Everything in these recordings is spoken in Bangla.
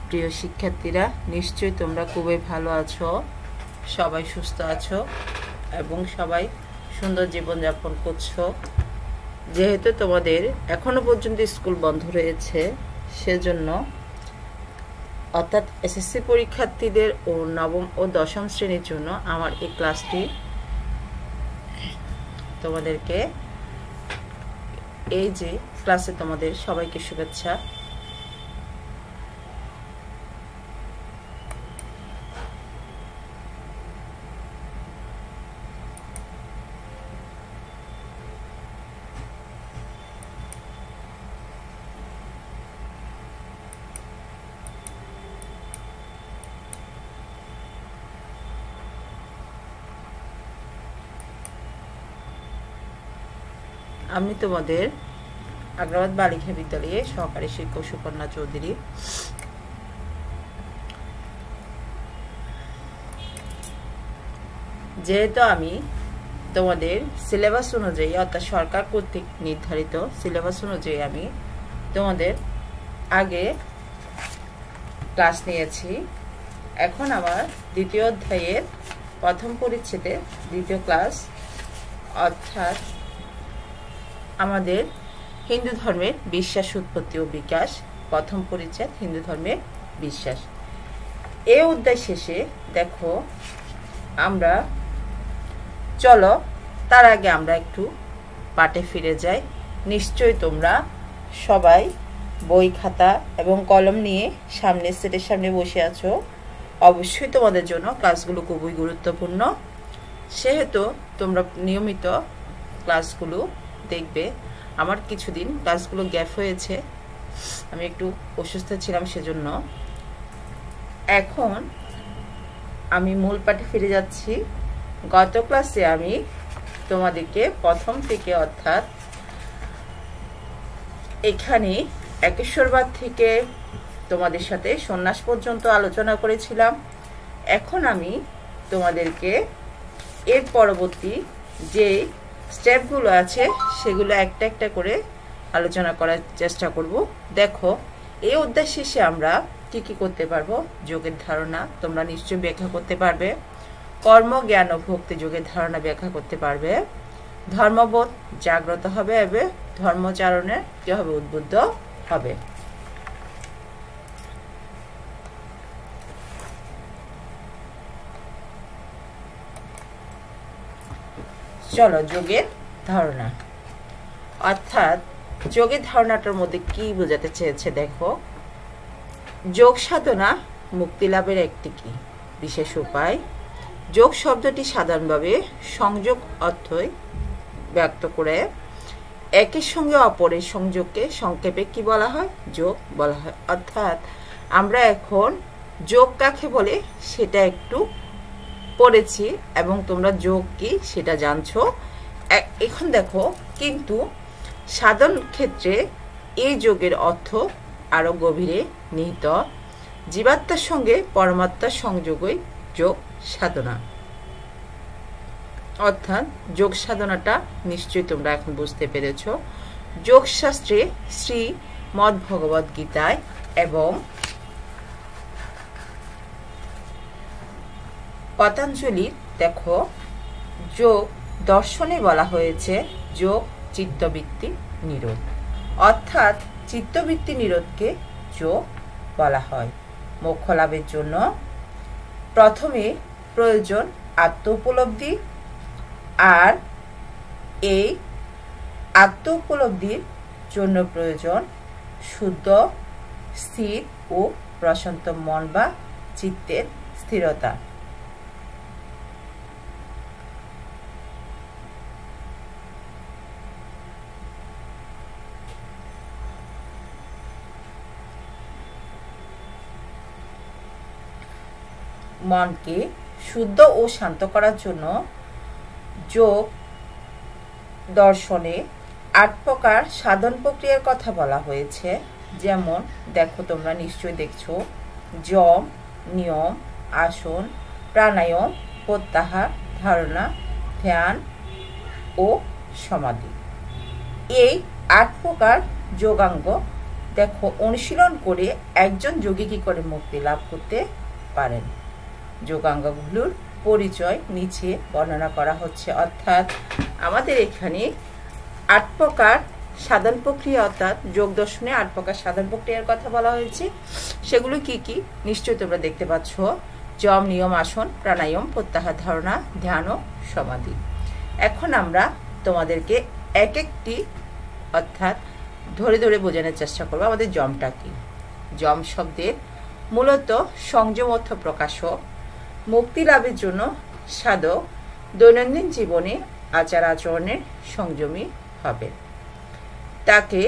প্রিয় শিক্ষার্থীরা, নিশ্চয়ই তোমরা খুবই ভালো আছো, সবাই সুস্থ আছো এবং সবাই সুন্দর জীবনযাপন করছো। যেহেতু তোমাদের এখনো পর্যন্ত স্কুল বন্ধ রয়েছে, সেজন্য অর্থাৎ এসএসসি পরীক্ষার্থীদের ও নবম ও দশম শ্রেণীর জন্য আমার এই ক্লাসটি তোমাদেরকে এই যে ক্লাসে তোমাদের সবাইকে শুভেচ্ছা। আমি তোমাদের আগ্রাবাদ বালিকা বিদ্যালয়ে সহকারী শিক্ষক সুকন্যা চৌধুরী। যেহেতু আমি তোমাদের সিলেবাস অনুযায়ী অর্থাৎ সরকার কর্তৃক নির্ধারিত সিলেবাস অনুযায়ী আমি তোমাদের আগে ক্লাস নিয়েছি, এখন আমার দ্বিতীয় অধ্যায়ের প্রথম পরিচ্ছেদে দ্বিতীয় ক্লাস, অর্থাৎ আমাদের হিন্দু ধর্মের বিশ্বাস, উৎপত্তি ও বিকাশ, প্রথম পরিচ্ছেদ হিন্দু ধর্মের বিশ্বাস। এই অধ্যায় শেষে দেখো আমরা চলো তার আগে আমরা একটু পাঠে ফিরে যাই। নিশ্চয়ই তোমরা সবাই বই খাতা এবং কলম নিয়ে সামনে সেটের সামনে বসে আছো। অবশ্যই তোমাদের জন্য ক্লাসগুলো খুবই গুরুত্বপূর্ণ, সেহেতু তোমরা নিয়মিত ক্লাসগুলো দেখবে। আমার কিছুদিন ক্লাসগুলো গ্যাপ হয়েছে, আমি একটু অসুস্থ ছিলাম, সেজন্য এখন আমি মূল পাঠে ফিরে যাচ্ছি। গত ক্লাসে আমি তোমাদেরকে প্রথম থেকে অর্থাৎ এখানে একেশ্বরবাদ থেকে তোমাদের সাথে সন্ন্যাস পর্যন্ত আলোচনা করেছিলাম। এখন আমি তোমাদেরকে এর পরবর্তী যে স্টেপগুলো আছে সেগুলো একটা একটা করে আলোচনা করার চেষ্টা করব। দেখো এই অধ্যায় শেষে আমরা কি কি করতে পারবো। যোগের ধারণা তোমরা নিশ্চয়ই ব্যাখ্যা করতে পারবে, কর্ম, জ্ঞান ও ভক্তি যোগের ধারণা ব্যাখ্যা করতে পারবে, ধর্মবোধ জাগ্রত হবে এবং ধর্মচারণে কি হবে, উদ্বুদ্ধ হবে। চলো যোগের ধারণা, অর্থাৎ যোগের ধারণাটার মধ্যে কি বোঝাতে চেয়েছে দেখো। যোগ সাধনা মুক্তি লাভের একটি কি বিশেষ উপায়। যোগ শব্দটি সাধারণভাবে সংযোগ অর্থই ব্যক্ত করে। একের সঙ্গে অপরের সংযোগকে সংক্ষেপে কি বলা হয়, যোগ বলা হয়। অর্থাৎ আমরা এখন যোগ কাকে বলে সেটা একটু পড়েছি এবং তোমরা যোগ কি সেটা জানছো। এখন দেখো কিন্তু সাধন ক্ষেত্রে এই যোগের অর্থ আরো গভীরে নিহিত। জীবাত্মার সঙ্গে পরমাত্মার সংযোগই যোগ সাধনা। অর্থাৎ যোগ সাধনাটা নিশ্চয়ই তোমরা এখন বুঝতে পেরেছ। যোগ শাস্ত্রে শ্রীমদ্ ভগবদ গীতায় এবং পতঞ্জলির দেখো যোগ দর্শনে বলা হয়েছে যোগ চিত্তবৃত্তি নিরোধ। অর্থাৎ চিত্তবৃত্তি নিরোধকে যোগ বলা হয়। মোক্ষ লাভের জন্য প্রথমে প্রয়োজন আত্ম উপলব্ধি, আর এই আত্ম উপলব্ধির জন্য প্রয়োজন শুদ্ধ, স্থির ও প্রশান্ত মন বা চিত্তের স্থিরতা। মনকে শুদ্ধ ও শান্ত করার জন্য যোগ দর্শনে 8 প্রকার সাধন প্রক্রিয়ার কথা বলা হয়েছে। যেমন দেখো তোমরা নিশ্চয়ই দেখছো যম, নিয়ম, আসন, প্রাণায়াম, প্রত্যাহার, ধারণা, ধ্যান ও সমাধি। এই 8 প্রকার যোগাঙ্গ দেখো অনুশীলন করে একজন যোগী কি করে মুক্তি লাভ করতে পারেন। যোগাঙ্গগুলোর পরিচয় নিচে বর্ণনা করা হচ্ছে। অর্থাৎ আমাদের এখানে 8 প্রকার সাধন প্রক্রিয়া, অর্থাৎ যোগ দর্শনে 8 প্রকার সাধন প্রক্রিয়ার কথা বলা হয়েছে। সেগুলো কি কি নিশ্চয়ই তোমরা দেখতে পাচ্ছ। যম, নিয়ম, আসন, প্রাণায়াম, প্রত্যাহার ধারণা, ধ্যান ও সমাধি। এখন আমরা তোমাদেরকে এক একটি অর্থাৎ ধরে ধরে বোঝানোর চেষ্টা করবো আমাদের যমটা কি। যম শব্দের মূলত সংযম অর্থ প্রকাশক, মুক্তি লাভের জন্য সাধক দৈনন্দিন জীবনে আচার আচরণের সংযমী হবে। তাকে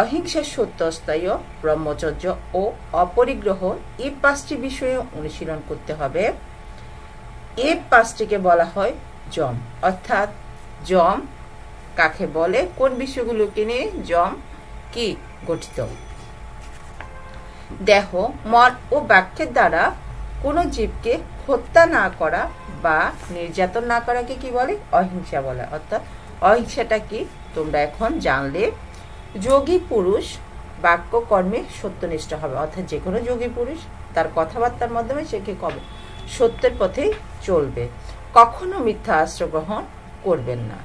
অহিংসা, সত্যস্থায়ী, ব্রহ্মচর্য ও অপরিগ্রহ এই 5টি বিষয়ে অনুশীলন করতে হবে। এই 5টিকে বলা হয় যম। অর্থাৎ যম কাকে বলে, কোন বিষয়গুলোকে নিয়ে যম কি গঠিত। দেহ, মন ও বাক্যের দ্বারা কোনো জীবকে হত্যা না করা বা নির্যাতন না করাকে কি বলে, অহিংসা বলে। অর্থাৎ অহিংসাটা কি তোমরা এখন জানলে। যোগী পুরুষ বাক্য কর্মে সত্যনিষ্ঠ হবে। অর্থাৎ যে কোনো যোগী পুরুষ তার কথাবার্তার মাধ্যমে সে কি হবে, সত্যের পথে চলবে। কখনো মিথ্যা আশ্রয় গ্রহণ করবেন না।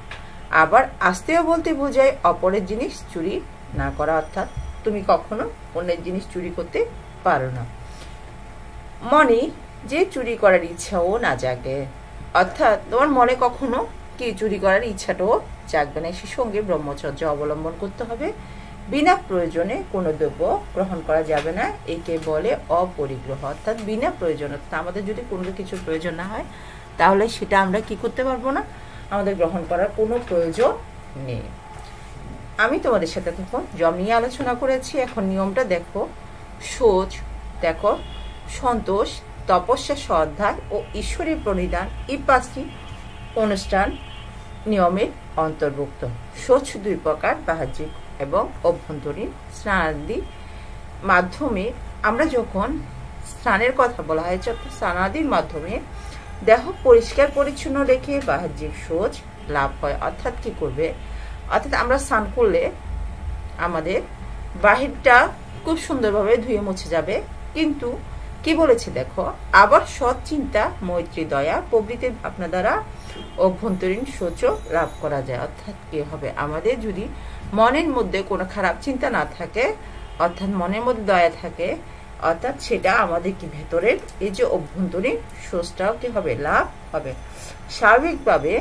আবার আস্তেও বলতে বোঝায় অপরের জিনিস চুরি না করা। অর্থাৎ তুমি কখনো অন্যের জিনিস চুরি করতে পারো না। মনে যে চুরি করার ইচ্ছাও না জাগে। অর্থাৎ তোমার মনে কখনো কি চুরি করার ইচ্ছাটাও জাগবে না। সে সঙ্গে ব্রহ্মচর্য অবলম্বন করতে হবে। বিনা প্রয়োজনে কোনো দ্রব্য গ্রহণ করা যাবে না। একে বলে অপরিগ্রহ। অর্থাৎ বিনা প্রয়োজনে, আমাদের যদি কোনো কিছু প্রয়োজন না হয় তাহলে সেটা আমরা কি করতে পারবো না, আমাদের গ্রহণ করার কোনো প্রয়োজন নেই। আমি তোমাদের সাথে তখন যম নিয়ে আলোচনা করেছি। এখন নিয়মটা দেখো। সোচ দেখো, সন্তোষ, তপস্যা, শ্রদ্ধায় ও ঈশ্বরের প্রণিধান এই 5টি অনুষ্ঠান নিয়মের অন্তর্ভুক্ত। সোচ 2 প্রকার, বাহ্যিক এবং অভ্যন্তরীণ। স্নানাদি মাধ্যমে আমরা যখন স্নানের কথা বলা হয়েছে, স্নানাদির মাধ্যমে দেহ পরিষ্কার পরিচ্ছন্ন রেখে বাহ্যিক সোচ লাভ হয়। অর্থাৎ কি করবে, অর্থাৎ আমরা স্নান করলে আমাদের বাহিরটা খুব সুন্দরভাবে ধুয়ে মুছে যাবে। কিন্তু কি বলেছে দেখো, আবার সৎ চিন্তা, মৈত্রী, দয়া প্রভৃতির ভাবনা দ্বারা অভ্যন্তরীণ শৌচ লাভ করা যায়। অর্থাৎ কি হবে, আমাদের যদি মনের মধ্যে কোনো খারাপ চিন্তা না থাকে, অর্থাৎ মনের মধ্যে দয়া থাকে, অর্থাৎ সেটা আমাদের কি ভেতরের এই যে অভ্যন্তরীণ শৌচটাও কি হবে, লাভ হবে। স্বাভাবিকভাবে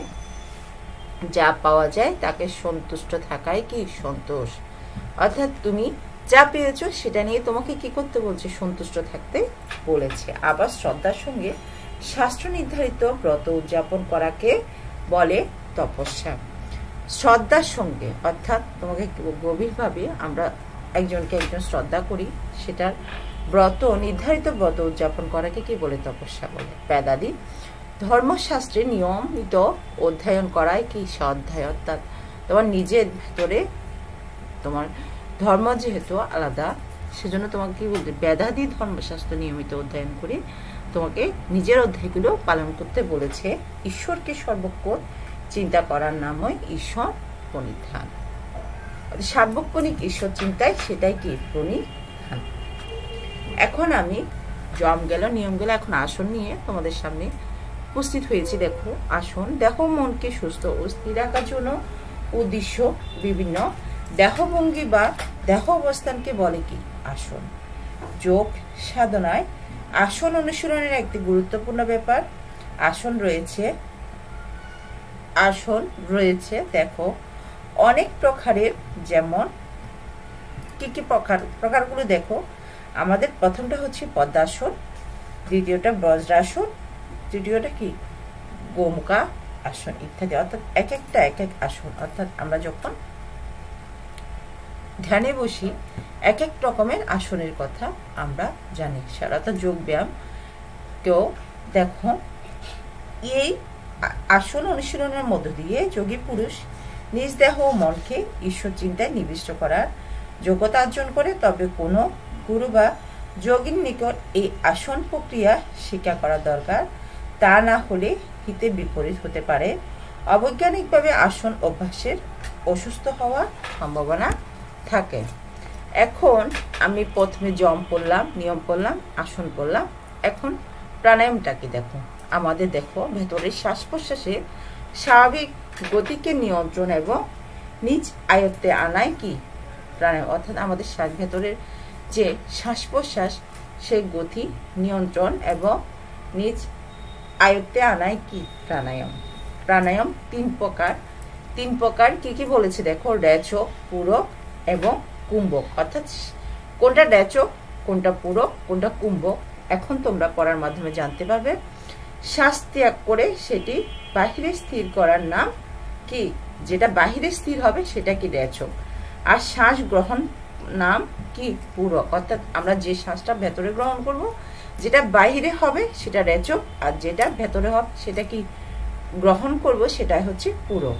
যা পাওয়া যায় তাকে সন্তুষ্ট থাকাই কি সন্তোষ। অর্থাৎ তুমি যা পেয়েছো সেটা নিয়ে তোমাকে কি করতে বলছে, সন্তুষ্ট থাকতে বলেছে। আবার শ্রদ্ধার সঙ্গে শাস্ত্র নির্ধারিত ব্রত উদযাপন করাকে বলে তপস্যা। শ্রদ্ধার সঙ্গে অর্থাৎ তোমাকে গভীরভাবে আমরা একজনকে একজন শ্রদ্ধা করি, সেটার ব্রত নির্ধারিত ব্রত উদযাপন করাকে কি বলে, তপস্যা বলে। বেদাদি ধর্মশাস্ত্রে নিয়মিত অধ্যয়ন করায় কি স্বাধ্যায়। অর্থাৎ তোমার নিজের ভেতরে তোমার ধর্ম যেহেতু আলাদা, সেজন্য তোমাকে কি বলতে, বেদাদি ধর্মশাস্ত্র নিয়মিত অধ্যয়ন করে তোমাকে নিজের অধ্যায়গুলো পালন করতে বলেছে। ঈশ্বরকে সর্বক্ষণ চিন্তা করার নামই ঈশ্বর প্রণিধান। সার্বক্ষণিক ঈশ্বর চিন্তায় সেটাই কি প্রণিধান। এখন আমি যম গেল, নিয়ম গেল, এখন আসন নিয়ে তোমাদের সামনে উপস্থিত হয়েছি। দেখো আসন, দেহ মনকে সুস্থ ও স্থির রাখার জন্য উদ্দেশ্য বিভিন্ন দেহভঙ্গি বা দেহ অবস্থানকে বলে কি আসন। যোগ সাধনায় আসন অনুশীলনের একটি গুরুত্বপূর্ণ ব্যাপার। আসন রয়েছে দেখো অনেক প্রকারের। যেমন কি কি প্রকারগুলো দেখো, আমাদের প্রথমটা হচ্ছে পদ্মাসন, দ্বিতীয়টা বজ্রাসন, তৃতীয়টা কি গোমুখা আসন ইত্যাদি। অর্থাৎ এক একটা এক এক আসন। অর্থাৎ আমরা যখন ধ্যানে বসি এক এক রকমের আসনের কথা আমরা জানি। অর্থাৎ যোগ ব্যায়াম কেউ দেখো, এই আসন অনুশীলনের মধ্য দিয়ে যোগী পুরুষ নিজ দেহ ও মনকে ঈশ্বর চিন্তায় নিবিষ্ট করার যোগ্যতা অর্জন করে। তবে কোনো গুরু বা যোগীর নিকট এই আসন প্রক্রিয়া শিক্ষা করা দরকার, তা না হলে হিতে বিপরীত হতে পারে। অবৈজ্ঞানিকভাবে আসন অভ্যাসের অসুস্থ হওয়ার সম্ভাবনা থাকে। এখন আমি প্রথমে জম পড়লাম, নিয়ম পড়লাম, আসন পড়লাম। এখন প্রাণায়ামটা কি দেখো, আমাদের দেখো ভেতরের শ্বাস প্রশ্বাসের স্বাভাবিক গতিকে নিয়ন্ত্রণ এবং নিজ আয়ত্তে আনাই কি প্রাণায়াম, অর্থাৎ আমাদের শ্বাস ভেতরের যে শ্বাস প্রশ্বাস সেই গতি নিয়ন্ত্রণ এবং নিজ আয়ত্তে আনাই কি প্রাণায়াম। প্রাণায়াম তিন প্রকার কি কি বলেছে দেখো, রেচক, পূরক এবং কুম্ভক, অর্থাৎ কোনটা রেচক, কোনটা পূরক, কোনটা কুম্ভক এখন তোমরা পড়ার মাধ্যমে জানতে পারবে। শ্বাস ত্যাগ করে সেটি বাহিরে স্থির করার নাম কি, যেটা বাহিরে স্থির হবে সেটা কি রেচক, আর শ্বাস গ্রহণ নাম কি পূরক, অর্থাৎ আমরা যে শ্বাসটা ভেতরে গ্রহণ করব যেটা বাহিরে হবে সেটা রেচক, আর যেটা ভেতরে হবে সেটা কি গ্রহণ করব সেটা হচ্ছে পূরক।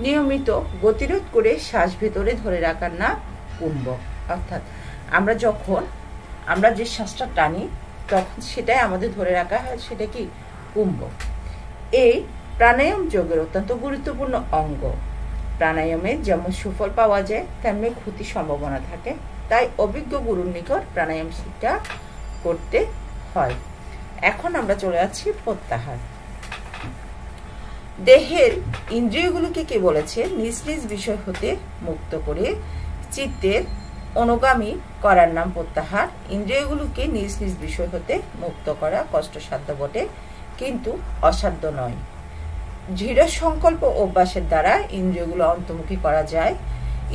নিয়মিত গতিরোধ করে শ্বাস ভেতরে ধরে রাখার নাম কুম্ভক, অর্থাৎ আমরা যে শ্বাসটা টানি তখন সেটাই আমাদের ধরে রাখা হয় সেটা কি কুম্ভক। এই প্রাণায়াম যোগের অত্যন্ত গুরুত্বপূর্ণ অঙ্গ। প্রাণায়ামে যেমন সুফল পাওয়া যায় তেমনি ক্ষতির সম্ভাবনা থাকে, তাই অভিজ্ঞ গুরুর নিকট প্রাণায়াম শিক্ষা করতে হয়। এখন আমরা চলে যাচ্ছি প্রত্যাহার। দেহের ইন্দ্রিয়গুলোকে কি বলেছে, নিজ নিজ বিষয় হতে মুক্ত করে চিত্তের অনুগামী করার নাম প্রত্যাহার। ইন্দ্রিয়গুলোকে নিজ নিজ বিষয় হতে মুক্ত করা কষ্টসাধ্য বটে, কিন্তু অসাধ্য নয়। দৃঢ় সংকল্প অভ্যাসের দ্বারা ইন্দ্রিয়গুলো অন্তর্মুখী করা যায়।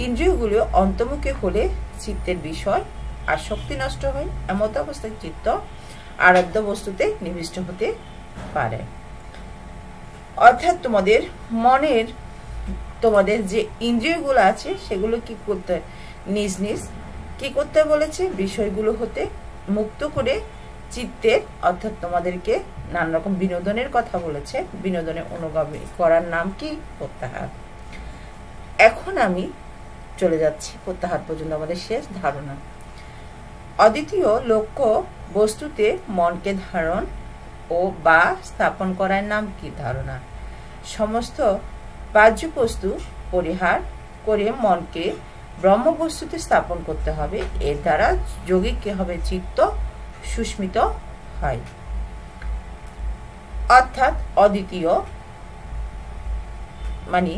ইন্দ্রিয়গুলো অন্তর্মুখী হলে চিত্তের বিষয় আসক্তি নষ্ট হয়, এমত অবস্থায় চিত্ত আরাধ্য বস্তুতে নিবিষ্ট হতে পারে। অর্থাৎ তোমাদের যে ইন্দ্রিয়গুলো আছে সেগুলো কি করতে, নিজ নিজ কি করতে বলেছে, বিষয়গুলো হতে মুক্ত করে চিত্তের, অর্থাৎ তোমাদেরকে নানা রকম বিনোদনের কথা বলেছে, বিনোদনের অনুগামী করার নাম কি প্রত্যাহার। এখন আমি চলে যাচ্ছি প্রত্যাহার পর্যন্ত আমাদের শেষ ধারণা। অদ্বিতীয় লক্ষ্য বস্তুতে মনকে ধারণ ও বা স্থাপন করার নাম কি ধারণা। সমস্ত বাহ্য বস্তু পরিহার করে মনকে ব্রহ্মবস্তুতে স্থাপন করতে হবে, এর দ্বারা যোগী কি হবে, চিত্ত সুস্মিত হয়। অর্থাৎ অদ্বিতীয় মানে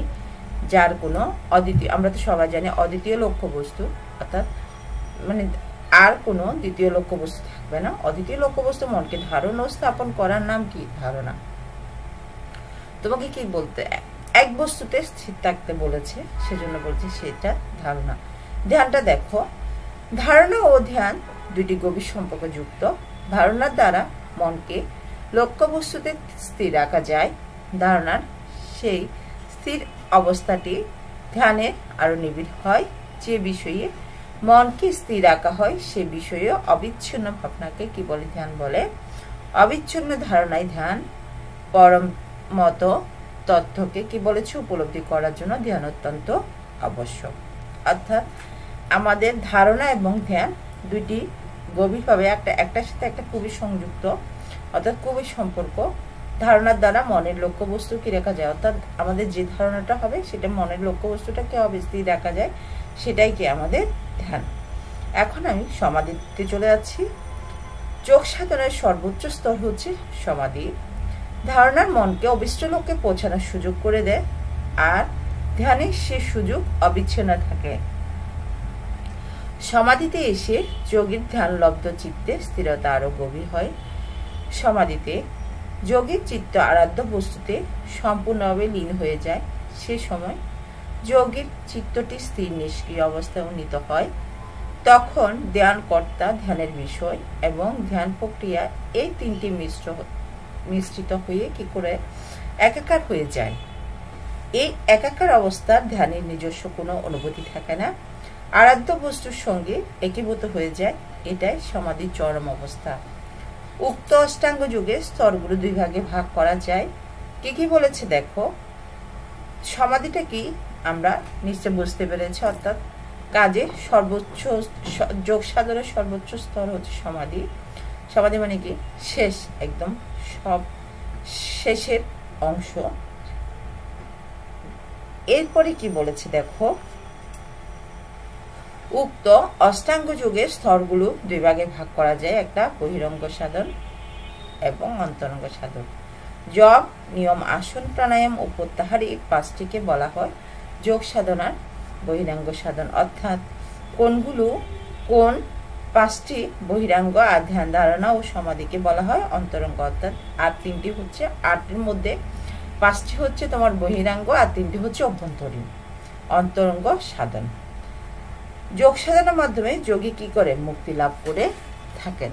যার কোনো অদ্বিতীয়, আমরা তো সবাই জানি অদ্বিতীয় লক্ষ্য বস্তু, অর্থাৎ মানে আর কোনো দ্বিতীয় লক্ষ্য বস্তু থাকবে না। অদ্বিতীয় লক্ষ্য বস্তু মনকে ধারণ ও স্থাপন করার নাম কি ধারণা। তোমাকে কি বলতে, এক বস্তুতে স্থির থাকতে বলেছে, সেজন্য বলছে সেটা ধারণা। ধ্যানটা দেখো, ধারণা ও ধ্যান দুটি গভীর সম্পর্ক যুক্ত। ধারণার দ্বারা মনকে লক্ষ্য বস্তুতে স্থির রাখা যায়। ধারণার সেই স্থির অবস্থাটি ধ্যানে আরো নিবিড় হয়। যে বিষয়ে মনকে স্থির রাখা হয় সে বিষয়ে অবিচ্ছিন্ন ভাবনাকে কি বলে, ধ্যান বলে। অবিচ্ছিন্ন ধারণায় ধ্যান। পরম মত তথ্যকে কি বলেছে, উপলব্ধি করার জন্য ধ্যান অত্যন্ত আবশ্যক। অর্থাৎ আমাদের ধারণা এবং ধ্যান দুইটি গভীরভাবে একটার সাথে একটা খুবই সংযুক্ত, অর্থাৎ খুবই সম্পর্ক। ধারণার দ্বারা মনের লক্ষ্যবস্তু কি রাখা যায়, অর্থাৎ আমাদের যে ধারণাটা হবে সেটা মনের লক্ষ্যবস্তুটাকে স্থির রাখা যায়, সেটাই কি আমাদের ধ্যান। এখন আমি সমাধিতে চলে যাচ্ছি। যোগ সাধনার সর্বোচ্চ স্তর হচ্ছে সমাধি। ধারণার মনকে অবিষ্ট লক্ষ্যে পৌঁছানোর সুযোগ করে দেয়, আর ধ্যানে সে সুযোগ অবিচ্ছিন্ন থাকে। সমাধিতে এসে যোগীর ধ্যান লব্ধ চিত্তে স্থিরতা আরো গভীর হয়। সমাধিতে যোগীর চিত্ত আরাধ্য বস্তুতে সম্পূর্ণভাবে লীন হয়ে যায়। সে সময় যোগীর চিত্তটি স্থির নিষ্ক্রিয় অবস্থায় উন্নীত হয়। তখন ধ্যানকর্তা, ধ্যানের বিষয় এবং ধ্যান প্রক্রিয়া এই তিনটি মিশ্রিত হয়ে কি করে একাকার হয়ে যায়। এই একাকার অবস্থার ধ্যানের নিজস্ব কোনো অনুভূতি থাকে না, আরাধ্য বস্তুর সঙ্গে একীভূত হয়ে যায়। এটাই সমাধির চরম অবস্থা। উক্ত অষ্টাঙ্গ যুগে স্তরগুলো দুই ভাগে ভাগ করা যায়। কি কি বলেছে দেখো, সমাধিটা কি আমরা নিশ্চয় বুঝতে পেরেছি, অর্থাৎ কাজে সর্বোচ্চ যোগ সাধনের সর্বোচ্চ স্তর হচ্ছে সমাধি। সমাধি মানে কি শেষ, একদম সব শেষের অংশ। এরপরে কি বলেছে দেখো, উক্ত অষ্টাঙ্গ যোগের স্তরগুলো দুই ভাগে ভাগ করা যায়, একটা বহিরঙ্গ সাধন এবং অন্তরঙ্গ সাধন। জপ, নিয়ম, আসন, প্রাণায়াম ও প্রত্যাহার এই পাঁচটিকে বলা হয় যোগ সাধনার বহিরাঙ্গ সাধন, অর্থাৎ কোন পাঁচটি বহিরাঙ্গ আর ধ্যান ধারণা ও সমাধিকে বলা হয় অন্তরঙ্গ, অর্থাৎ আর তিনটি হচ্ছে, আটের মধ্যে পাঁচটি হচ্ছে তোমার বহিরাঙ্গ আর তিনটি হচ্ছে অভ্যন্তরীণ অন্তরঙ্গ সাধন। যোগ সাধনার মাধ্যমে যোগী কি করে মুক্তি লাভ করে থাকেন।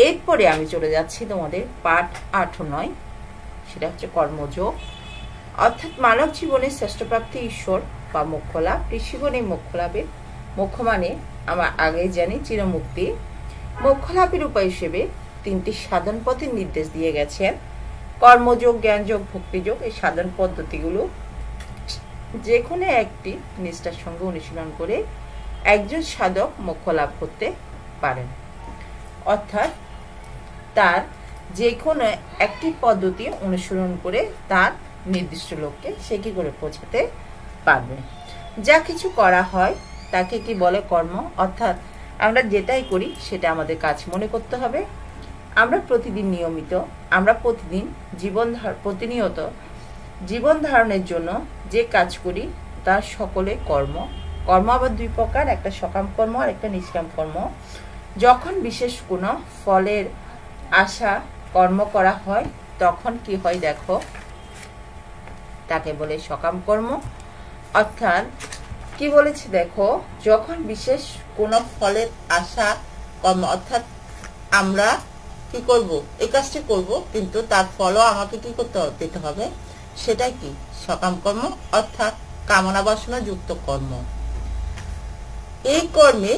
এরপরে আমি চলে যাচ্ছি তোমাদের পাঠ 8 ও 9, সেটা হচ্ছে কর্মযোগ, অর্থাৎ মানব জীবনের শ্রেষ্ঠ প্রাপ্তি ঈশ্বর বা মোক্ষ লাভ। ঋষিগণ এই মোক্ষ লাভের, মোক্ষ মানে আমরা আগেই জানি চিরমুক্তি, মোক্ষ লাভের উপায় হিসেবে তিনটি সাধন পথের নির্দেশ দিয়ে গেছেন। কর্মযোগ, জ্ঞানযোগ, ভক্তিযোগ। এই সাধন পদ্ধতিগুলো যে কোনো একটি নিষ্ঠার সঙ্গে অনুশীলন করে একজন সাধক মোক্ষ লাভ করতে পারেন, অর্থাৎ তার যে কোনো একটি পদ্ধতি অনুসরণ করে তার নির্দিষ্ট লক্ষ্যে সে কি করে পৌঁছাতে পারবে। যা কিছু করা হয় তাকে কি বলে কর্ম, অর্থাৎ আমরা যেটাই করি সেটা আমাদের কাজ মনে করতে হবে। আমরা প্রতিদিন প্রতিনিয়ত জীবন ধারণের জন্য যে কাজ করি তার সকলে কর্ম। কর্ম আবার দুই প্রকার, একটা সকাম কর্ম আর একটা নিষ্কাম কর্ম। যখন বিশেষ কোনো ফলের আশা কর্ম করা হয় তখন কি হয় দেখো, তাকে বলে সকাম কর্ম। অর্থাৎ কি বলেছি দেখো, যখন বিশেষ কোনো ফলের আশা কর্ম, অর্থাৎ আমরা কি করব, এই কাজটি করব কিন্তু তার ফলও আমাকে কি করতে পেতে হবে, সেটাই কি সকাম কর্ম, অর্থাৎ কামনা বাসনা যুক্ত কর্ম। এই কর্মে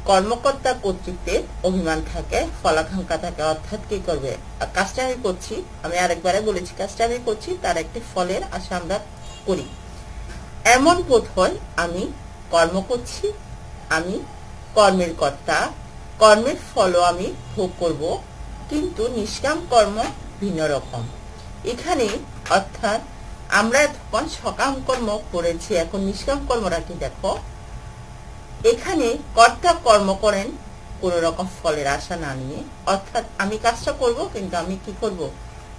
কর্মকর্তার কর্তৃত্বের অভিমান থাকে, ফলাকাঙ্ক্ষা থাকে, অর্থাৎ কি করবে, কাজটা আমি করছি, আমি আরেকবারে বলেছি কাজটা আমি করছি, তার একটি ফলের আশা আমরা করি। এমন বোধ হয় আমি কর্ম করছি, আমি কর্মের কর্তা, কর্মের ফলও আমি ভোগ করব, কিন্তু নিষ্কাম কর্ম ভিন্ন রকম। এখানে অর্থাৎ আমরা এতক্ষণ সকাম কর্ম করেছি, এখন নিষ্কাম কর্মটা কি দেখো, এখানে কর্তা কর্ম করেন কোন রকম ফলের আশা না নিয়ে, অর্থাৎ আমি কাজটা করব কিন্তু আমি কি করব,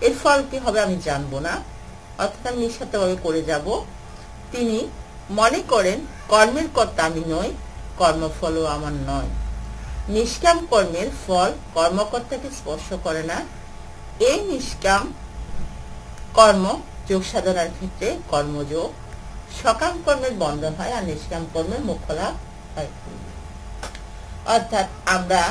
এর ফল কি হবে আমি জানবো না, অর্থাৎ আমি নিঃস্বার্থভাবে করে যাব। তিনি মনে করেন কর্মের কর্তা আমি নই, কর্মফলও আমার নয়। নিষ্কাম কর্মের ফল কর্মকর্তাকে স্পর্শ করে না। এই নিষ্কাম কর্ম যোগ সাধনার ক্ষেত্রে কর্মযোগ। সকাম কর্মের বন্ধন হয় আর নিষ্কাম কর্মের মোক্ষ লাভ হয়। অর্থাৎ আমরা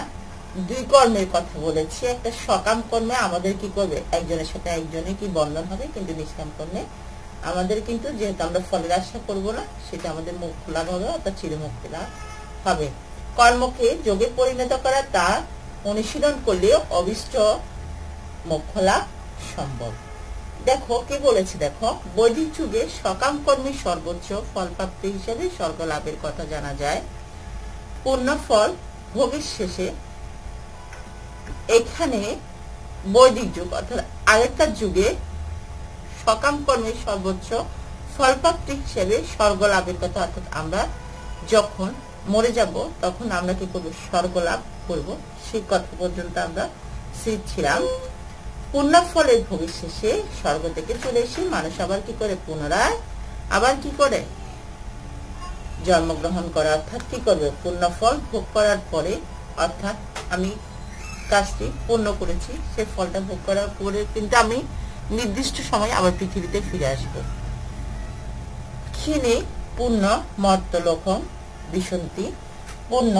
দুই কর্মের কথা বলেছি, একটা সকাম কর্মে আমাদের কি করবে, একজনের সাথে একজনে কি বন্ধন হবে, কিন্তু নিষ্কাম কর্মে আমাদের কিন্তু যেহেতু আমরা ফলের আশা করবো না, সেটা আমাদের মোক্ষ লাভ হবে, অর্থাৎ চিরমুক্তি লাভ হবে। কর্মকে যোগে পরিণত করা, তা অনুশীলন করলে অবিষ্ট মোক্ষ লাভ সম্ভব। দেখো কি বলেছে, দেখো বৈদিক যুগে সকাম কর্মের সর্বোচ্চ ফলপ্রাপ্তি হিসেবে স্বর্গ লাভের কথা জানা যায়। পূর্ণ ফল ভোগের শেষে, এখানে বৈদিক যুগ অর্থাৎ আগেকার যুগে সকাম কর্মের সর্বোচ্চ ফলপ্রাপ্তি হিসেবে স্বর্গ লাভের কথা, অর্থাৎ আমরা যখন মরে যাব তখন আমরা কি করবো, স্বর্গ লাভ করবো, সেই কথা পর্যন্ত আমরা স্থির ছিলাম। পূর্ণ ফলের ভোগের শেষে স্বর্গ থেকে চলে এসে মানুষ আবার কি করে, পুনরায় আবার কি করে জন্মগ্রহণ করে, অর্থাৎ কি করবে, পূর্ণ ফল ভোগ করার পরে, অর্থাৎ আমি কাজটি পূর্ণ করেছি, সে ফলটা ভোগ করার পরে কিন্তু আমি নির্দিষ্ট সময় আবার পৃথিবীতে ফিরে আসবো। ক্ষীণে পূর্ণ মর্তলোকম বিসন্তি, পূর্ণ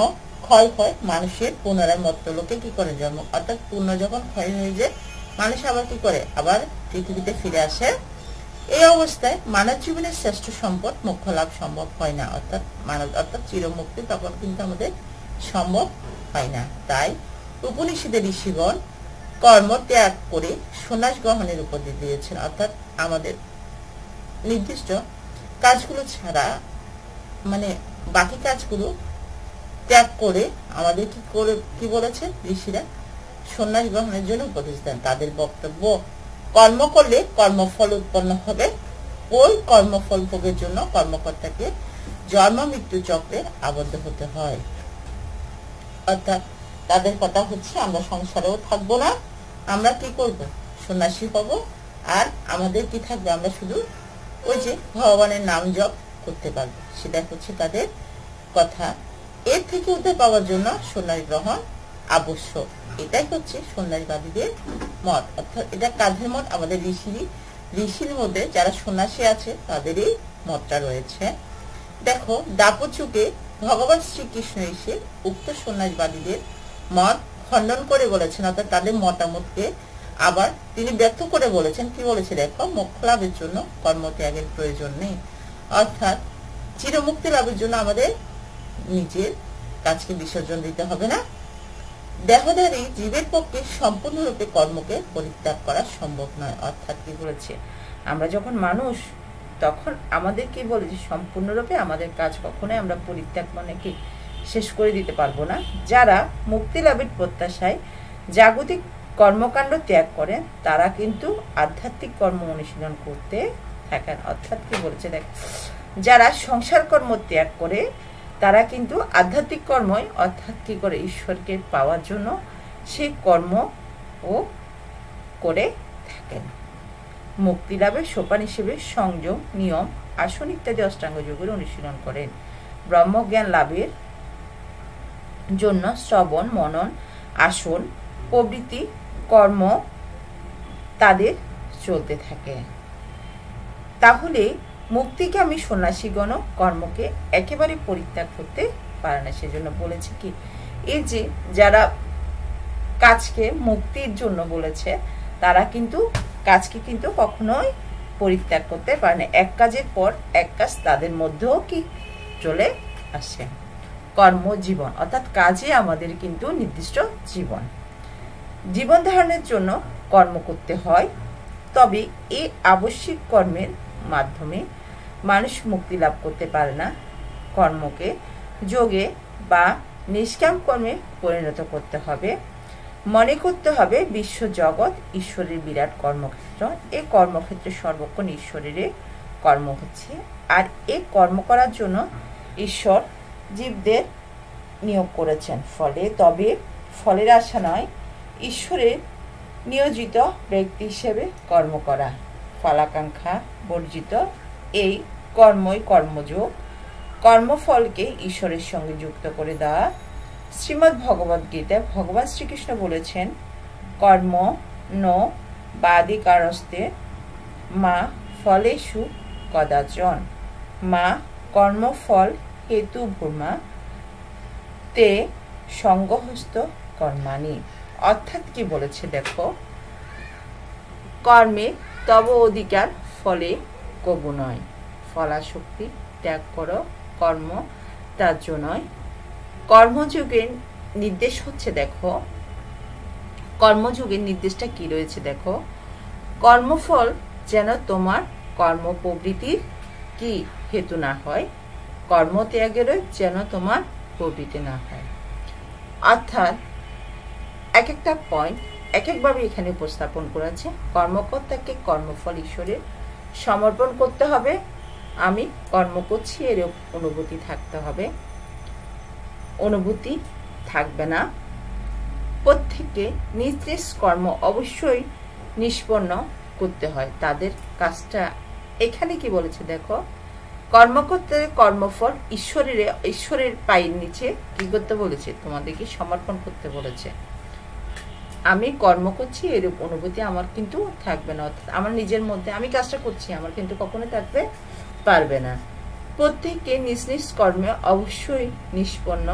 ক্ষয় হয় মানুষের, পুনরায় মর্তলোকে কি করে জন্ম, অর্থাৎ পূর্ণ যখন ক্ষয় হয়ে যায় মানুষ আবার কি করে, আবার পৃথিবীতে ফিরে আসে। এই অবস্থায় মানব জীবনের শ্রেষ্ঠ সম্পদ মোক্ষ লাভ সম্ভব হয় না, অর্থাৎ অর্থাৎ চিরমুক্তি তখন কিন্তু আমাদের সম্ভব হয় না। তাই উপনিষদের ঋষিগণ কর্ম ত্যাগ করে সন্ন্যাস গ্রহণের উপদেশ দিয়েছেন, অর্থাৎ আমাদের নির্দিষ্ট কাজগুলো ছাড়া মানে বাকি কাজগুলো ত্যাগ করে আমাদের কি বলেছে ঋষিরা, সন্ন্যাস গ্রহণের জন্য উপদেশ দেন। তাদের বক্তব্য, কর্ম করলে কর্মফল উৎপন্ন হবে, ওই কর্মফল ভোগের জন্য কর্মকর্তাকে জন্ম মৃত্যু চক্রে আবদ্ধ হতে হয়। অর্থাৎ তাদের কথা হচ্ছে আমরা সংসারেও থাকবো না, আমরা কি করব, সন্ন্যাসী হব, আর আমাদের কি থাকবে, আমরা শুধু ওই যে ভগবানের নাম জপ করতে পারবো, সেটাই হচ্ছে তাদের কথা। এর থেকে উদ্ধার পাওয়ার জন্য সন্ন্যাস গ্রহণ আবশ্যক, এটাই হচ্ছে সন্ন্যাসবাদীদের মত। অর্থাৎ এটা কাদের মত, আমাদের ঋষির মধ্যে যারা সন্ন্যাসী আছে তাদেরই মতটা রয়েছে। দেখো দ্বাপর যুগে ভগবান শ্রীকৃষ্ণ এসে উক্ত সন্ন্যাসবাদীদের মত খণ্ডন করে বলেছেন, অর্থাৎ তাদের মতামতকে আবার তিনি ব্যক্ত করে বলেছেন। কি বলেছে দেখো, মোক্ষ লাভের জন্য কর্মত্যাগের প্রয়োজন নেই, অর্থাৎ চিরমুক্তি লাভের জন্য আমাদের নিজের কাজকে বিসর্জন দিতে হবে না। দেহধারী জীবের পক্ষে সম্পূর্ণরূপে কর্মকে পরিত্যাগ করা সম্ভব নয়। অর্থাৎ কি বলেছে, আমরা যখন মানুষ তখন আমাদের কি বলেছে, সম্পূর্ণরূপে আমাদের কাজ কখনোই আমরা পরিত্যাগ মানে কি শেষ করে দিতে পারবো না। যারা মুক্তি লাভের প্রত্যাশায় জাগতিক কর্মকাণ্ড ত্যাগ করেন তারা কিন্তু আধ্যাত্মিক কর্ম অনুশীলন করতে থাকেন। অর্থাৎ কি বলেছে দেখ, যারা সংসার কর্ম ত্যাগ করে তারা কিন্তু আধ্যাত্মিক কর্মই অর্থাৎ কি করে ঈশ্বরকে পাওয়ার জন্য সেই কর্ম ও করে থাকেন। মুক্তি লাভের সোপান হিসেবে সংযম, নিয়ম, আসন ইত্যাদি অষ্টাঙ্গ যোগের অনুশীলন করেন। ব্রহ্মজ্ঞান লাভের জন্য শ্রবণ, মনন, আসন প্রভৃতি কর্ম তাদের চলতে থাকে। তাহলে মুক্তিকামী সন্ন্যাসীগণ কর্মকে একেবারে পরিত্যাগ করতে পারে না। সেজন্য বলেছে কি, এই যে যারা কাজকে মুক্তির জন্য বলেছে তারা কিন্তু কাজকে কিন্তু কখনোই পরিত্যাগ করতে পারে না। এক কাজের পর এক কাজ তাদের মধ্যেও কি চলে আসে। কর্মজীবন অর্থাৎ কাজে আমাদের কিন্তু নির্দিষ্ট জীবন ধারণের জন্য কর্ম করতে হয়। তবে এই আবশ্যিক কর্মের মাধ্যমে মানুষ মুক্তি লাভ করতে পারে না। কর্মকে যোগে বা নিষ্কাম কর্মে পরিণত করতে হবে। মনে করতে হবে বিশ্ব জগৎ ঈশ্বরের বিরাট কর্মক্ষেত্র। এই কর্মক্ষেত্রে সর্বক্ষণ ঈশ্বরের কর্ম হচ্ছে, আর এই কর্ম করার জন্য ঈশ্বর জীবদের নিয়োগ করেছেন। তবে ফলের আশা নয়, ঈশ্বরের নিয়োজিত ব্যক্তি হিসেবে কর্ম করা, ফলাকাঙ্ক্ষা বর্জিত এই কর্মই কর্মযোগ। কর্মফলকে ঈশ্বরের সঙ্গে যুক্ত করে দেওয়া। শ্রীমদ্ ভগবদ গীতায় ভগবান শ্রীকৃষ্ণ বলেছেন, কর্ম ন বাদিকারস্তে মা ফলেষু কদাচন মা কর্মফল হেতু ভূমা তে সঙ্গহস্ত কর্মাণি। অর্থাৎ কি বলেছে দেখো, কর্মে তব অধিকার, ফলে কবু নয়। ফলাশক্তি ত্যাগ করো, কর্ম ত্যায্য নয়। কর্মযোগের নির্দেশ হচ্ছে দেখো, কর্মযোগের নির্দেশটা কি রয়েছে দেখো, কর্মফল যেন তোমার কর্ম প্রবৃত্তির কি হেতু না হয়, কর্মত্যাগেরও যেন তোমার প্রবৃত্তি না হয়। অর্থাৎ এক একটা পয়েন্ট এক একভাবে এখানে উপস্থাপন করেছে। কর্মকর্তাকে কর্মফল ঈশ্বরের সমর্পণ করতে হবে। আমি কর্ম করছি এর অনুভূতি থাকতে হবে, অনুভূতি থাকবে না। প্রত্যেককে নিজ নিজ কর্ম অবশ্যই নিষ্পন্ন করতে হয়। তাদের কাজটা এখানে কি বলেছে দেখো, কর্মকর্তাদের কর্মফল ঈশ্বরের পায়ের নিচে কি করতে বলেছে, তোমাদেরকে সমর্পণ করতে বলেছে। আমি কর্ম করছি এরূপ অনুভূতি আমার কিন্তু থাকবে না। অর্থাৎ আমার নিজের মধ্যে আমি কাজটা করছি আমার কিন্তু কখনো থাকতে পারবে না। প্রত্যেককে নিজ নিজ কর্মে অবশ্যই নিষ্পন্ন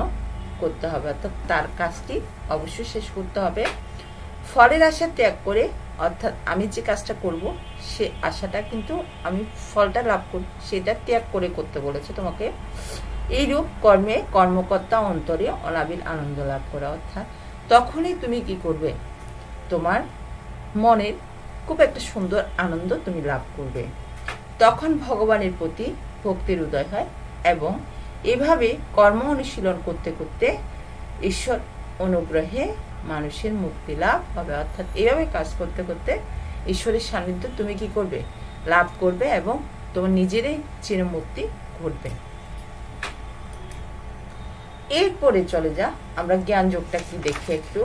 করতে হবে, অর্থাৎ তার কাজটি অবশ্যই শেষ করতে হবে। ফলের আশা ত্যাগ করে, অর্থাৎ আমি যে কাজটা করব সে আশাটা কিন্তু আমি ফলটা লাভ করব সেটা ত্যাগ করে করতে বলেছে তোমাকে। এইরূপ কর্মে কর্মকর্তা অন্তরে অনাবিল আনন্দ লাভ করা। অর্থাৎ তখনই তুমি কি করবে, তোমার মনের খুব একটা সুন্দর আনন্দ তুমি লাভ করবে। তখন ভগবানের প্রতি ভক্তির উদয় হয় এবং এভাবে কর্ম অনুশীলন করতে করতে ঈশ্বর অনুগ্রহে মানুষের মুক্তি লাভ হবে। অর্থাৎ এইভাবে কাজ করতে করতে ঈশ্বরের সান্নিধ্য তুমি কি করবে, লাভ করবে এবং তোমার নিজেরই চিরমুক্তি ঘটবে। এরপরে চলে যা আমরা জ্ঞান যোগটা কি দেখি একটু।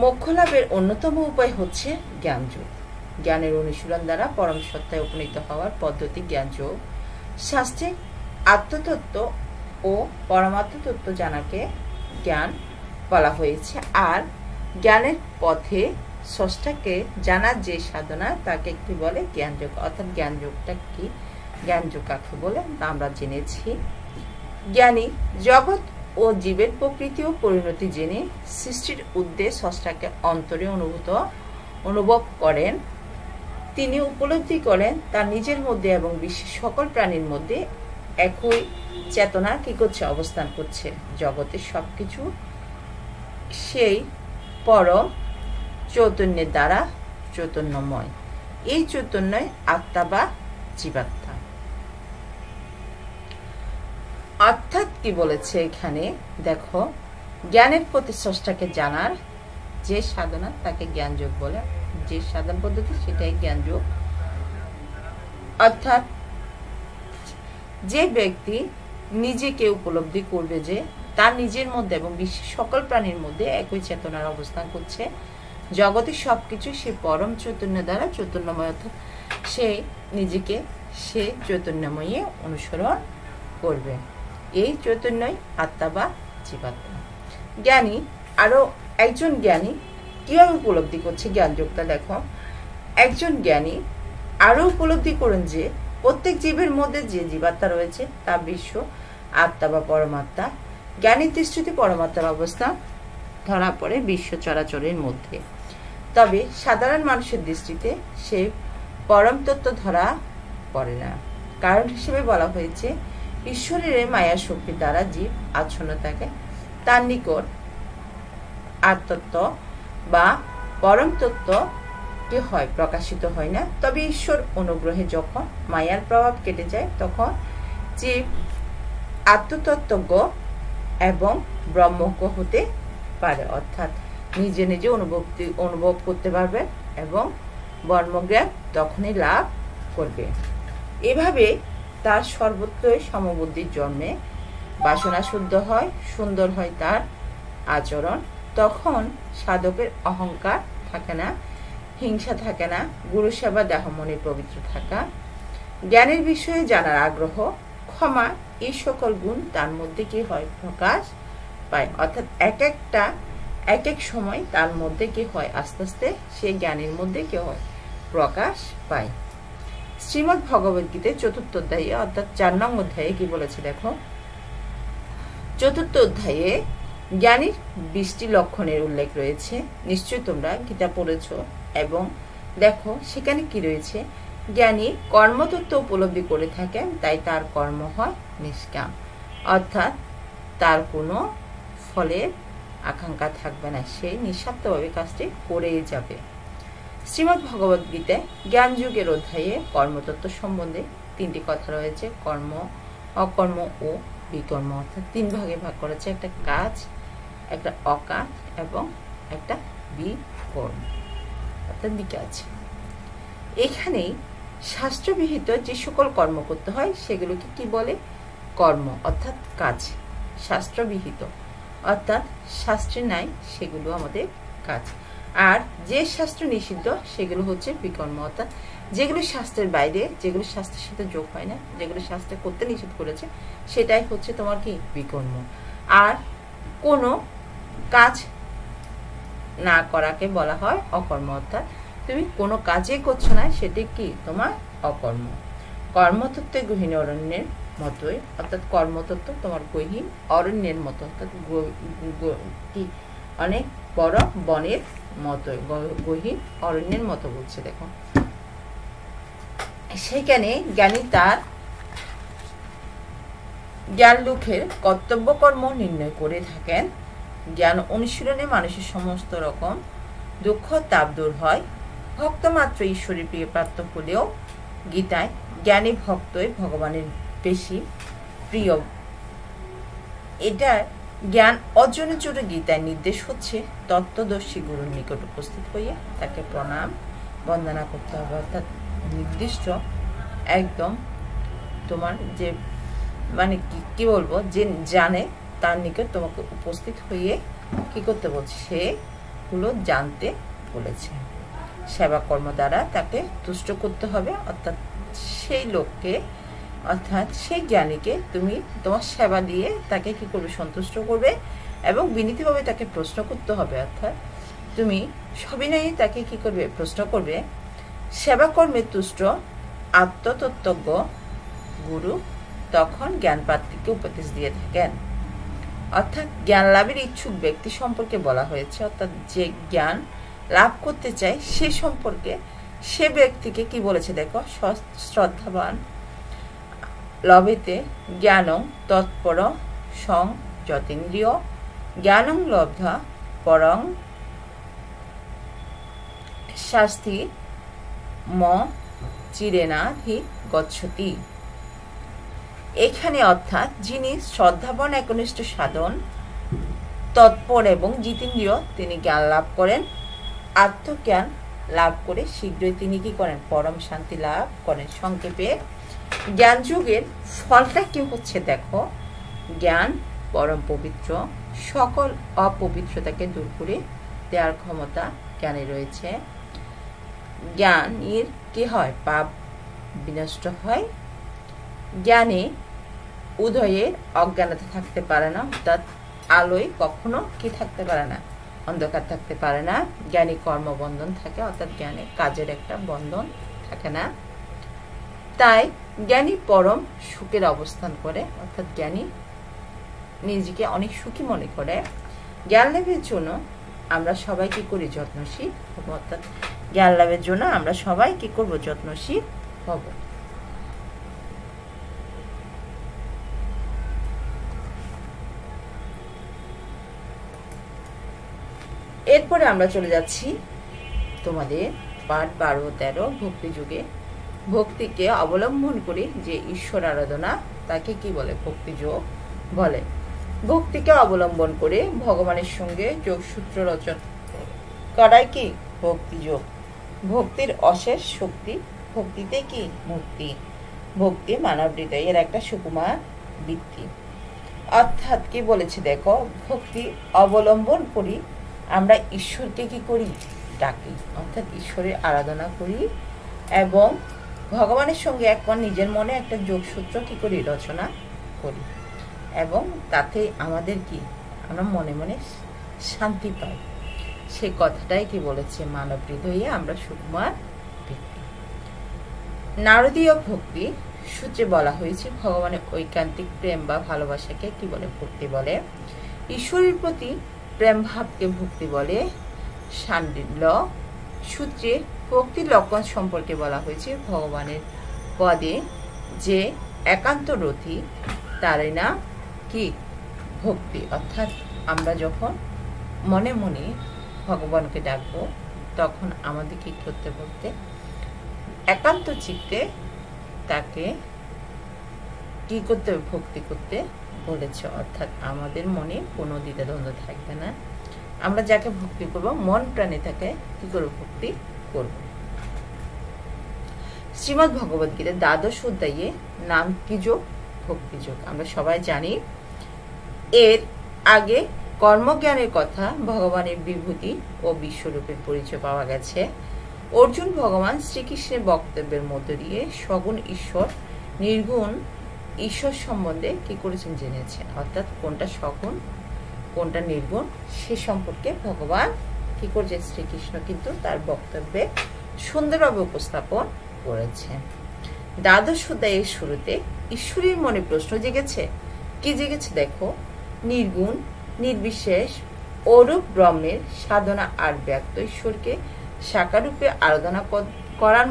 মোক্ষ লাভের অন্যতম উপায় হচ্ছে জ্ঞান যোগ। জ্ঞানের অনুশীলন দ্বারা পরম সত্তায় উপনীত হওয়ার পদ্ধতি জ্ঞান যোগ। শাস্ত্রে আত্মতত্ত্ব ও পরমাত্ম তত্ত্ব জানাকে জ্ঞান বলা হয়েছে। আর জ্ঞানের পথে স্রষ্টাকে জানার যে সাধনা তাকে কি বলে? জ্ঞান যোগ। অর্থাৎ জ্ঞান যোগটা কি, জ্ঞান যোগ কাকে বলে তা আমরা জেনেছি। জ্ঞানী জগৎ ও জীবের প্রকৃতি ও পরিণতি জেনে সৃষ্টির উদ্দেশ্য স্রষ্টাকে অন্তরে অনুভব করেন। তিনি উপলব্ধি করেন তার নিজের মধ্যে এবং বিশ্বের সকল প্রাণীর মধ্যে একই চেতনা কি করছে? অবস্থান করছে। জগতের সবকিছু সেই পরম চৈতন্যের দ্বারা চৈতন্যময়। এই চৈতন্যই আত্মা বা জীবাত্মা। অর্থাৎ কি বলেছে এখানে দেখো, জ্ঞানের প্রতি স্রষ্টাকে জানার যে সাধনা তাকে জ্ঞান যোগ বলে। যে সাধন পদ্ধতি সেটাই জ্ঞান যোগ। অর্থাৎ যে ব্যক্তি নিজেকে উপলব্ধি করবে যে তার নিজের মধ্যে এবং বিশ্বের সকল প্রাণীর মধ্যে একই চেতনার অবস্থান করছে, জগতের সবকিছু সে পরম চৈতন্য দ্বারা চৈতন্যময়, অর্থাৎ সে নিজেকে সে চৈতন্যময়ে অনুসরণ করবে। এই চৈতন্যই আত্মা বা জীবাত্মা। জ্ঞানী আরো একজন জ্ঞানী কিভাবে উপলব্ধি করছে জ্ঞান যোগটা দেখো। একজন জ্ঞানী আরো উপলব্ধি করেন যে প্রত্যেক জীবের মধ্যে যে জীবাত্মা রয়েছে তা বিশ্ব আত্মা বা পরমাত্মা। জ্ঞানীর দৃষ্টিতে পরমাত্মার অবস্থা ধরা পড়ে বিশ্ব চরাচরের মধ্যে। তবে সাধারণ মানুষের দৃষ্টিতে সে পরম তত্ত্ব ধরা পড়ে না। কারণ হিসেবে বলা হয়েছে ঈশ্বরের মায়া শক্তির দ্বারা জীব আচ্ছন্ন থাকে। তার নিকট আত্মতত্ত্ব বা পরম তত্ত্ব কি হয়? প্রকাশিত হয় না। তবে ঈশ্বর অনুগ্রহে যখন মায়ার প্রভাব কেটে যায় তখন জীব আত্মতত্ত্বজ্ঞ এবং ব্রহ্মজ্ঞ হতে পারে। অর্থাৎ নিজে নিজে অনুভব করতে পারবে এবং ব্রহ্মজ্ঞান তখনই লাভ করবে। এভাবে তার সর্বত্রই সমবুদ্ধির জন্মে বাসনা শুদ্ধ হয়, সুন্দর হয় তার আচরণ। তখন সাধকের অহংকার থাকে না, হিংসা থাকে না, গুরু সেবা, দেহ মনে পবিত্র থাকা, জ্ঞানের বিষয়ে জানার আগ্রহ, ক্ষমা, এই সকল গুণ তার মধ্যে কি হয়? প্রকাশ পায়। অর্থাৎ এক এক সময় তার মধ্যে কি হয়? আস্তে আস্তে সেই জ্ঞানের মধ্যে কি হয়? প্রকাশ পায়। শ্রীমদ্ ভগবদ গীতায় ৪র্থ অধ্যায়ে অর্থাৎ ৪ নং অধ্যায়ে কি বলেছে দেখো। ৪র্থ অধ্যায়ে জ্ঞানীর ২০টি লক্ষণের উল্লেখ রয়েছে। নিশ্চয়ই তোমরা গীতা পড়েছ এবং দেখো সেখানে কি রয়েছে। জ্ঞানী কর্মতত্ত্ব উপলব্ধি করে থাকেন, তাই তার কর্ম হয় নিষ্কাম। অর্থাৎ তার কোনো ফলের আকাঙ্ক্ষা থাকবে না, সে নিঃস্বার্থভাবে কাজটি করেই যাবে। শ্রীমদ্ ভগবদ গীতায় জ্ঞান যুগের অধ্যায়ে কর্মতত্ত্ব সম্বন্ধে 3টি কথা রয়েছে। কর্ম, অকর্ম ও বিকর্ম। অর্থাৎ 3 ভাগে ভাগ করেছে। একটা কাজ, একটা অকাজ এবং একটা বিকর্ম অর্থাৎ বিকাজ। এখানেই শাস্ত্রবিহিত যে সকল কর্ম করতে হয় সেগুলোকে কি বলে? কর্ম অর্থাৎ কাজ। শাস্ত্রবিহিত অর্থাৎ শাস্ত্রে নাই সেগুলো আমাদের কাজ। আর যে শাস্ত্র নিষিদ্ধ সেগুলো হচ্ছে বিকর্ম, অর্থাৎ যেগুলো শাস্ত্রের বাইরে, যেগুলো শাস্ত্রের সাথে যোগ হয় না, যেগুলো শাস্ত্রে করতে নিষেধ করেছে সেটাই হচ্ছে তোমার কি? বিকর্ম। আর কোনো কাজ না করাকে বলা হয় অকর্ম। অর্থাৎ তুমি কোনো কাজই করছো না, সেটি কি? তোমার অকর্ম। কর্মতত্ত্বে গহীন অরণ্যের মতোই, অর্থাৎ কর্মতত্ত্ব তোমার গহীন অরণ্যের মতো, অর্থাৎ কি অনেক বড় বনের মতো, গহীন অরণ্যের মতো বলছে দেখো। সেখানে জ্ঞানী তার জ্ঞান লোকের কর্তব্য কর্ম নির্ণয় করে থাকেন। জ্ঞান অনুশীলনে মানুষের সমস্ত রকম দুঃখ তাপ দূর হয়। ভক্ত মাত্র ঈশ্বরের প্রিয় প্রাপ্ত হলেও গীতায় জ্ঞানী ভক্তই ভগবানের বেশি প্রিয়। এটা জ্ঞান অর্জনের জন্য গীতায় নির্দেশ হচ্ছে তত্ত্বদর্শী গুরুর নিকট উপস্থিত হইয়া তাকে প্রণাম বন্দনা করতে হবে, অর্থাৎ নির্দিষ্ট একদম তোমার যে মানে কি বলবো, যে জানে তার নিকট তোমাকে উপস্থিত হয়ে কি করতে বলছে, সেগুলো জানতে বলেছে। সেবা কর্ম দ্বারা তাকে তুষ্ট করতে হবে, অর্থাৎ সেই লোককে, অর্থাৎ সেই জ্ঞানীকে তুমি তোমার সেবা দিয়ে তাকে কি করবে, সন্তুষ্ট করবে এবং বিনীতভাবে তাকে প্রশ্ন করতে হবে। অর্থাৎ তুমি সবিনয়ে তাকে কি করবে, প্রশ্ন করবে। সেবা কর্মে তুষ্ট আত্মতত্ত্বজ্ঞ গুরু তখন জ্ঞান প্রাপ্তিকে উপদেশ দিয়ে থাকেন। অর্থাৎ জ্ঞান লাভের ইচ্ছুক ব্যক্তি সম্পর্কে বলা হয়েছে, অর্থাৎ যে জ্ঞান লাভ করতে চায় সে সম্পর্কে সে ব্যক্তিকে কি বলেছে দেখো, শ্রদ্ধাবান লভেতে জ্ঞানং তৎপর সং যতীন্দ্রিয় জ্ঞানং লব্ধা পরং শাস্তি ম চিরেনাধি গচ্ছতি। এখানে অর্থাৎ যিনি শ্রদ্ধাবান একনিষ্ঠ সাধন তৎপর এবং জিতেন্দ্রীয় তিনি জ্ঞান লাভ করেন, আত্মজ্ঞান লাভ করে শীঘ্রই তিনি কি করেন, পরম শান্তি লাভ করেন। সংক্ষেপে জ্ঞান যুগের ফলটা কি হচ্ছে দেখো, জ্ঞান পরম পবিত্র, সকল অপবিত্রতাকে দূর করে দেওয়ার ক্ষমতা জ্ঞানে রয়েছে। জ্ঞানের কি হয়, পাপ বিনষ্ট হয়। জ্ঞানে উদয়ের অজ্ঞানতা থাকতে পারে না, অর্থাৎ আলোয় কখনো কি থাকতে পারে না, অন্ধকার থাকতে পারে না। জ্ঞানী কর্মবন্ধন থাকে, অর্থাৎ জ্ঞানে কাজের একটা বন্ধন থাকে না। তাই জ্ঞানী পরম সুখের অবস্থান করে, অর্থাৎ জ্ঞানী নিজেকে অনেক সুখী মনে করে। জ্ঞান লাভের জন্য আমরা সবাই কি করি, যত্নশীল হব, অর্থাৎ জ্ঞান লাভের জন্য আমরা সবাই কি করব, যত্নশীল হব। এরপরে আমরা চলে যাচ্ছি তোমাদের পাঠ 12 ও 13 ভক্তি যুগে। ভক্তিকে অবলম্বন করে যে ঈশ্বর আরাধনা তাকে কি বলে, ভক্তি যোগ বলে। ভক্তিকে অবলম্বন করে ভগবানের সঙ্গে যোগসূত্র রচনা করাই কি, ভক্তি যোগ। ভক্তির অশেষ শক্তি, ভক্তিতে কি মুক্তি। ভক্তি মানব হৃদয়ের একটা সুকুমার বৃত্তি। অর্থাৎ কি বলেছে দেখো, ভক্তি অবলম্বন করি আমরা ঈশ্বরকে কি করি, ডাকি, অর্থাৎ ঈশ্বরের আরাধনা করি এবং ভগবানের সঙ্গে একবার নিজের মনে একটা যোগসূত্র কি করি, রচনা করি এবং তাতে আমাদের কি, আমরা মনে মনে শান্তি পাই। সেই কথাটাই কি বলেছে, মানব হৃদয়ে আমরা সুকুমার বৃত্তি। নারদীয় ভক্তি সূত্রে বলা হয়েছে ভগবানের ঐকান্তিক প্রেম বা ভালোবাসাকে কি বলে, ভক্তি বলে। ঈশ্বরের প্রতি প্রেম ভাবকে ভক্তি বলে। সান্ডিল্য সূত্রে ভক্তির লক্ষণ সম্পর্কে বলা হয়েছে ভগবানের পদে যে একান্ত রতি তারই না কি ভক্তি। অর্থাৎ আমরা যখন মনে মনে ভগবানকে ডাকবো তখন আমাদের কি করতে বলতে, একান্ত চিত্তে তাকে কি করতে, ভক্তি করতে বলেছে। অর্থাৎ আমাদের মনে কোনো দ্বিধাদ্বন্দ্ব থাকবে না, আমরা যাকে ভক্তি করব মন প্রাণে তাকে কি করব, ভক্তি করব। শ্রীমদ্ ভগবদ গীতা 12 অধ্যায়ে নাম কি যোগ, ভক্তি যোগ আমরা সবাই জানি। এর আগে কর্মজ্ঞানের কথা, ভগবানের বিভূতি ও বিশ্বরূপের পরিচয় পাওয়া গেছে। অর্জুন ভগবান শ্রীকৃষ্ণের বক্তব্যের মধ্য দিয়ে সগুণ ঈশ্বর, নির্গুণ ঈশ্বর সম্বন্ধে কি করেছেন, জেনেছেন। অর্থাৎ কোনটা সগুণ কোনটা নির্গুণ সে সম্পর্কে ভগবান কি করছেন, শ্রীকৃষ্ণ কিন্তু তার বক্তব্যে সুন্দরভাবে উপস্থাপন করেছেন। 12 অধ্যায়ের শুরুতে ঈশ্বরের মনে প্রশ্ন জেগেছে, কি জেগেছে দেখো, নির্গুণ নির্বিশেষ অরূপ ব্রহ্মের সাধনা আর ব্যক্ত ঈশ্বরকে সাকারূপে আরাধনা করার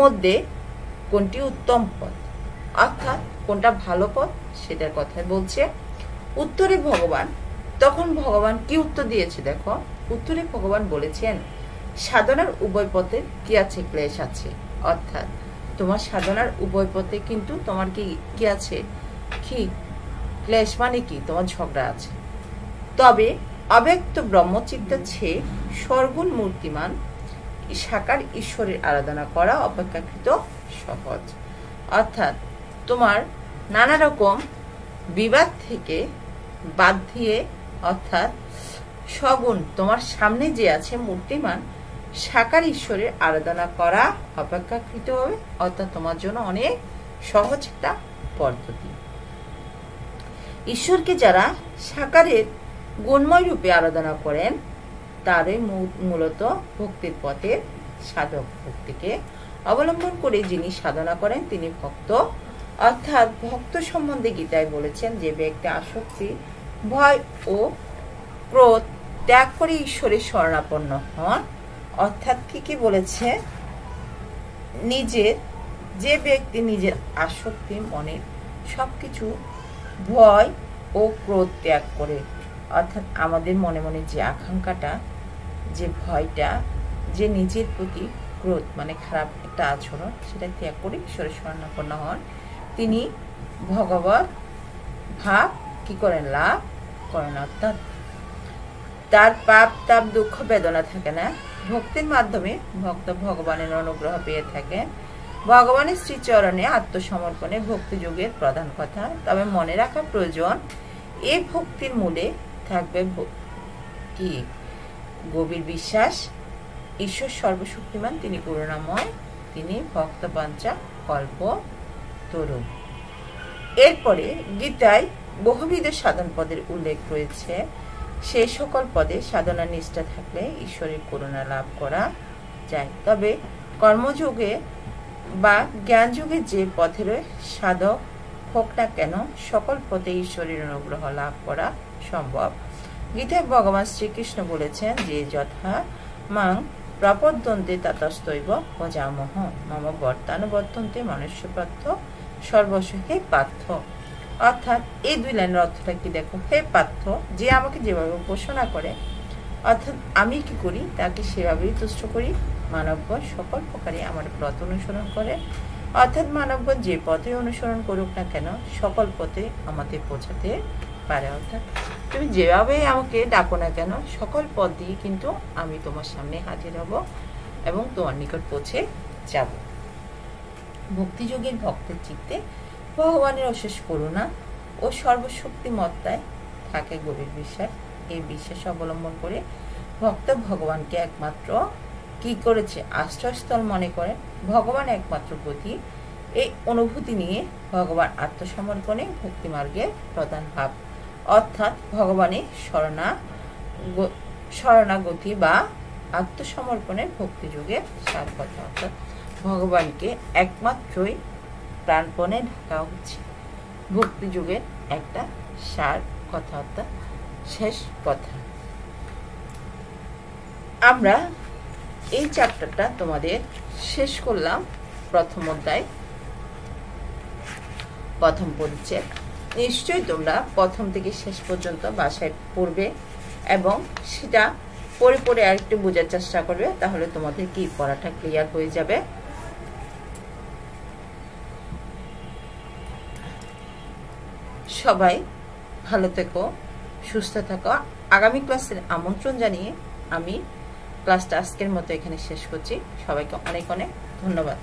মধ্যে কোনটি উত্তম পথ, অর্থাৎ কোনটা ভালো পথ সেটার কথা বলছে। উত্তরে ভগবান কি উত্তর দিয়েছে দেখো, উত্তরে ভগবান বলেছেন সাধনার উভয় পথে কি আছে, ক্লেশ আছে। অর্থাৎ তোমার সাধনার উভয় পথে কিন্তু তোমার কি আছে, কি ক্লেশ মানে কি, তোমার ঝগড়া আছে। তবে অব্যক্ত ব্রহ্মচিত্ত ছে সর্বগুণ মূর্তিমান সাকার ঈশ্বরের আরাধনা করা অপেক্ষাকৃত সহজ। অর্থাৎ তোমার নানা রকম বিবাদ থেকে বাদ দিয়ে, অর্থাৎ সগুণ তোমার সামনে যে আছে মূর্তিমান সাকার ঈশ্বরের আরাধনা করা অপেক্ষাকৃত হবে, অর্থাৎ তোমার জন্য অনেক সহজ একটা পদ্ধতি। ঈশ্বরকে যারা সাকারের গুণময় রূপে আরাধনা করেন তারই মূলত ভক্তির পথে সাধক। ভক্তিকে অবলম্বন করে যিনি সাধনা করেন তিনি ভক্ত। অর্থাৎ ভক্ত সম্বন্ধে গীতায় বলেছেন যে ব্যক্তি আসক্তি, ভয় ও ক্রোধ ত্যাগ করে ঈশ্বরের শরণাপন্ন হন। অর্থাৎ কি বলেছে, যে ব্যক্তি নিজের আসক্তি, মনের সবকিছু ভয় ও ক্রোধ ত্যাগ করে, অর্থাৎ আমাদের মনে মনে যে আকাঙ্ক্ষাটা, যে ভয়টা, যে নিজের প্রতি ক্রোধ মানে খারাপ একটা আচরণ, সেটা ত্যাগ করে ঈশ্বরের শরণাপন্ন হন, তিনি ভগবত ভাব কি করেন, লাভ করেন। অর্থাৎ তার পাপ তাপ দুঃখ বেদনা থাকে না। ভক্তির মাধ্যমে ভক্ত ভগবানের অনুগ্রহ পেয়ে থাকেন। ভগবানের শ্রীচরণে আত্মসমর্পণে ভক্তি যোগের প্রধান কথা। তবে মনে রাখা প্রয়োজন, এই ভক্তির মূলে থাকবে কি গভীর বিশ্বাস, ঈশ্বর সর্বশক্তিমান, তিনি করুণাময়, তিনি ভক্ত বাঞ্ছা কল্প তরু। এরপরে গীতায় বহুবিধ সাধন পদের উল্লেখ রয়েছে। সেই সকল পদে সাধনা নিষ্ঠা থাকলে ঈশ্বরের করুণা লাভ করা যায়। তবে কর্মযোগে বা জ্ঞান যুগে যে পথের সাধক হোক না কেন, সকল পথে ঈশ্বরের অনুগ্রহ লাভ করা সম্ভব। গীতায় ভগবান শ্রীকৃষ্ণ বলেছেন যে যথা মাং প্রপদ্যন্তে ততস্তৈব ভজামহ মম বর্তানুবর্তন্তে মনুষ্যপার্থ সর্বস্ব হে পার্থ। অর্থাৎ এই দুই লাইনের অর্থটা কি দেখো, হে পার্থ, যে আমাকে যেভাবে উপাসনা করে, অর্থাৎ আমি কি করি তাকে সেভাবেই তুষ্ট করি। মানবগণ সকল প্রকারে আমার পথ অনুসরণ করে, অর্থাৎ মানবগণ যে পথে অনুসরণ করুক না কেন সকল পথে আমাদের পৌঁছাতে পারে। অর্থাৎ তুমি যেভাবে আমাকে ডাকো না কেন সকল পথ দিয়ে কিন্তু আমি তোমার সামনে হাজির হব এবং তোমার নিকট পৌঁছে যাব। ভক্তিযোগের ভক্তের চিত্তে ভগবানের অশেষ করুণা ও সর্বশক্তিমত্তায় থাকে গভীর বিশ্বাস। এই বিশ্বাস অবলম্বন করে ভক্ত ভগবানকে একমাত্র কি করেছে, আশ্রয়স্থল মনে করেন, ভগবান একমাত্র গতি। এই অনুভূতি নিয়ে ভগবান আত্মসমর্পণে ভক্তি মার্গের প্রধান ভাব। অর্থাৎ ভগবানের শরণাগতি বা আত্মসমর্পণের ভক্তিযোগের সার কথা। অর্থাৎ ভগবানকে একমাত্রই প্রাণপণে ঢাকা হচ্ছে ভক্তিযুগের একটা সার কথা, অর্থাৎ শেষ কথা। আমরা এই চ্যাপ্টারটা তোমাদের শেষ করলাম। প্রথম অধ্যায়, প্রথম পরিচ্ছেদ। নিশ্চয়ই তোমরা প্রথম থেকে শেষ পর্যন্ত বাসায় পড়বে এবং সেটা পড়ে পড়ে আরেকটু বোঝার চেষ্টা করবে, তাহলে তোমাদের কি পড়াটা ক্লিয়ার হয়ে যাবে। সবাই ভালো থেকো, সুস্থ থাকো। আগামী ক্লাসের আমন্ত্রণ জানিয়ে আমি ক্লাসটা আজকের মতো এখানে শেষ করছি। সবাইকে অনেক অনেক ধন্যবাদ।